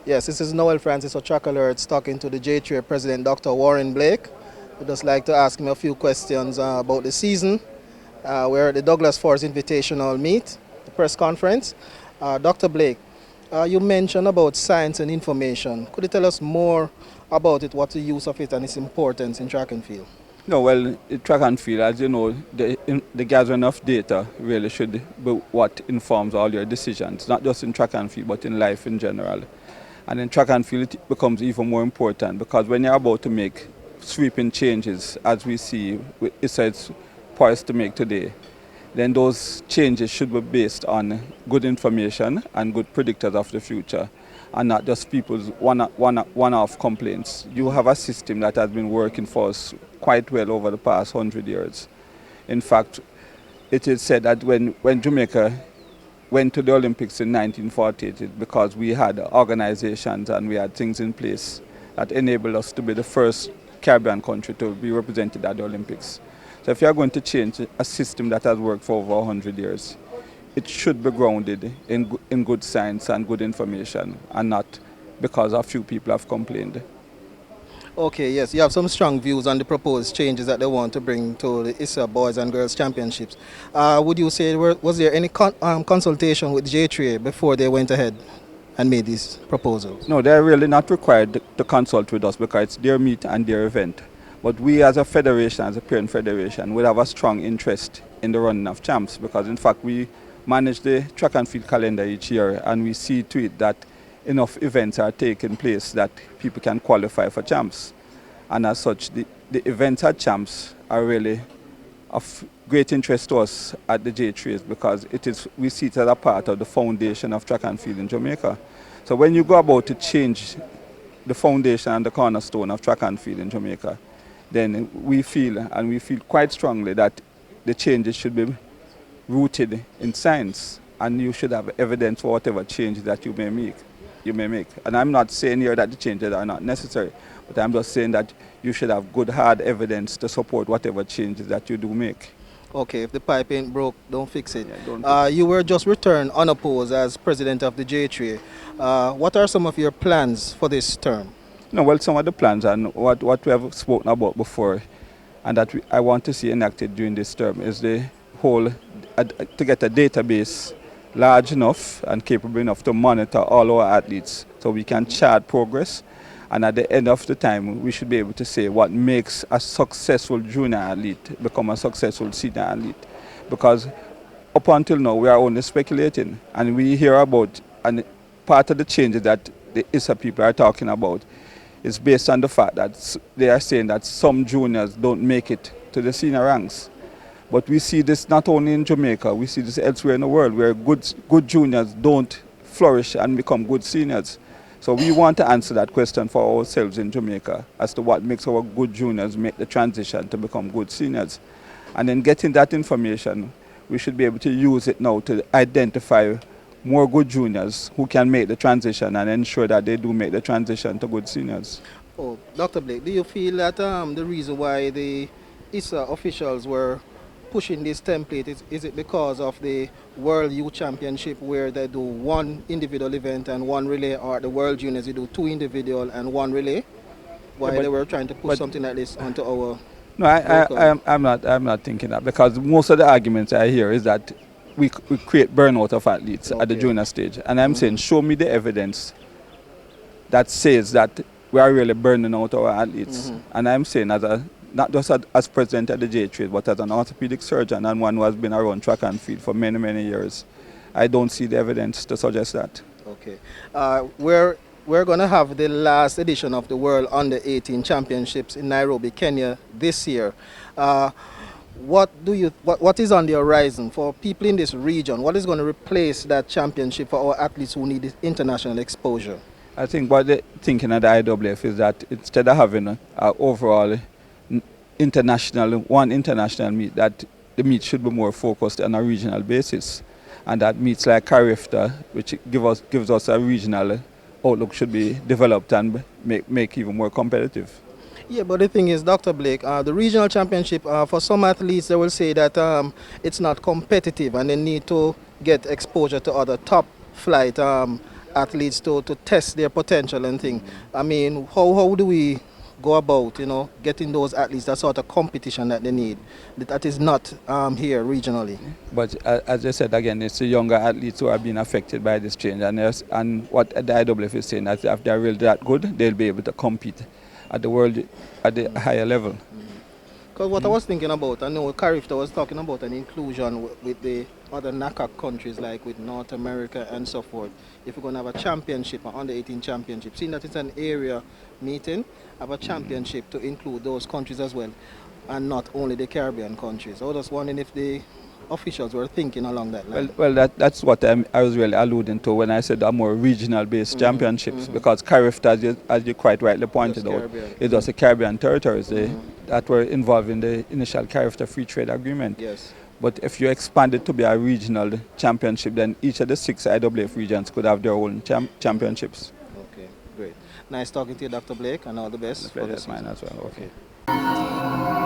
Yes, this is Noel Francis of Track Alerts talking to the JAAA President Dr. Warren Blake. We'd just like to ask him a few questions about the season. We're at the Douglas Forest Invitational Meet, the press conference. Dr. Blake, you mentioned about science and information. Could you tell us more about it, what's the use of it and its importance in track and field? No, well, track and field, as you know, the gathering of data really should be what informs all your decisions, not just in track and field, but in life in general. And in track and field, it becomes even more important because when you're about to make sweeping changes, as we see with ISSA poised to make today, then those changes should be based on good information and good predictors of the future, and not just people's one-off complaints. You have a system that has been working for us quite well over the past 100 years. In fact, it is said that when Jamaica went to the Olympics in 1948, it's because we had organizations and we had things in place that enabled us to be the first Caribbean country to be represented at the Olympics. So if you are going to change a system that has worked for over 100 years, it should be grounded in good science and good information, and not because a few people have complained. Okay, yes, you have some strong views on the proposed changes that they want to bring to the ISSA Boys and Girls Championships. Would you say, was there any consultation with JAAA before they went ahead and made these proposals? No, they're really not required to consult with us because it's their meet and their event. But we as a federation, as a parent federation, would have a strong interest in the running of champs because in fact we manage the track and field calendar each year and we see to it that enough events are taking place that people can qualify for champs. And as such, the events at champs are really of great interest to us at the JAAA because we see it as a part of the foundation of track and field in Jamaica. So when you go about to change the foundation and the cornerstone of track and field in Jamaica, then we feel quite strongly that the changes should be rooted in science and you should have evidence for whatever changes that you may make. And I'm not saying here that the changes are not necessary, but I'm just saying that you should have good hard evidence to support whatever changes that you do make. Okay, if the pipe ain't broke, don't fix it. Yeah, you were just returned unopposed as president of the JAAA. What are some of your plans for this term? No, well, some of the plans and what we have spoken about before and that I want to see enacted during this term is the whole, to get a database large enough and capable enough to monitor all our athletes so we can chart progress, and at the end of the time we should be able to say what makes a successful junior athlete become a successful senior athlete, because up until now we are only speculating and we hear about, and part of the changes that the ISSA people are talking about is based on the fact that they are saying that some juniors don't make it to the senior ranks. But we see this not only in Jamaica, we see this elsewhere in the world where good juniors don't flourish and become good seniors. So we want to answer that question for ourselves in Jamaica as to what makes our good juniors make the transition to become good seniors. And then getting that information, we should be able to use it now to identify more good juniors who can make the transition and ensure that they do make the transition to good seniors. Oh, Dr. Blake, do you feel that the reason why the ISSA officials were pushing this template, is it because of the World Youth Championship where they do one individual event and one relay, or the World Juniors they do two individual and one relay? Why they were trying to push something like this onto our... No, I'm not thinking that, because most of the arguments I hear is that we create burnout of athletes at the junior stage, and I'm saying show me the evidence that says that we are really burning out our athletes. And I'm saying not just as president of the JAAA, but as an orthopedic surgeon and one who has been around track and field for many, many years, I don't see the evidence to suggest that. Okay. We're going to have the last edition of the World Under-18 Championships in Nairobi, Kenya this year. What is on the horizon for people in this region? What is going to replace that championship for our athletes who need international exposure? I think what they're thinking at the IWF is that instead of having an overall international meet, that the meet should be more focused on a regional basis, and that meets like Carifta, which gives us a regional outlook, should be developed and make even more competitive. Yeah, but the thing is, Dr. Blake, the regional championship, for some athletes, they will say that it's not competitive and they need to get exposure to other top flight athletes to test their potential and things. I mean, how do we go about, getting those athletes that sort of competition that they need that is not here regionally? But as I said again, it's the younger athletes who are being affected by this change, and what the IWF is saying, that if they're really that good, they'll be able to compete at the higher level. Because what I was thinking about, I know Carifta was talking about an inclusion with the other NACAC countries, like with North America and so forth. If we're going to have a championship, an under-18 championship, seeing that it's an area meeting, have a championship to include those countries as well, and not only the Caribbean countries. I was just wondering if the officials were thinking along that line. Well, that's what I was really alluding to when I said a more regional-based championships, because Carifta, as you quite rightly pointed out, it was the Caribbean territories that were involved in the initial Carifta Free Trade Agreement. Yes. But if you expand it to be a regional championship, then each of the 6 IWF regions could have their own championships. Okay, great. Nice talking to you, Dr. Blake, and all the best. The pleasure is mine as well. Okay.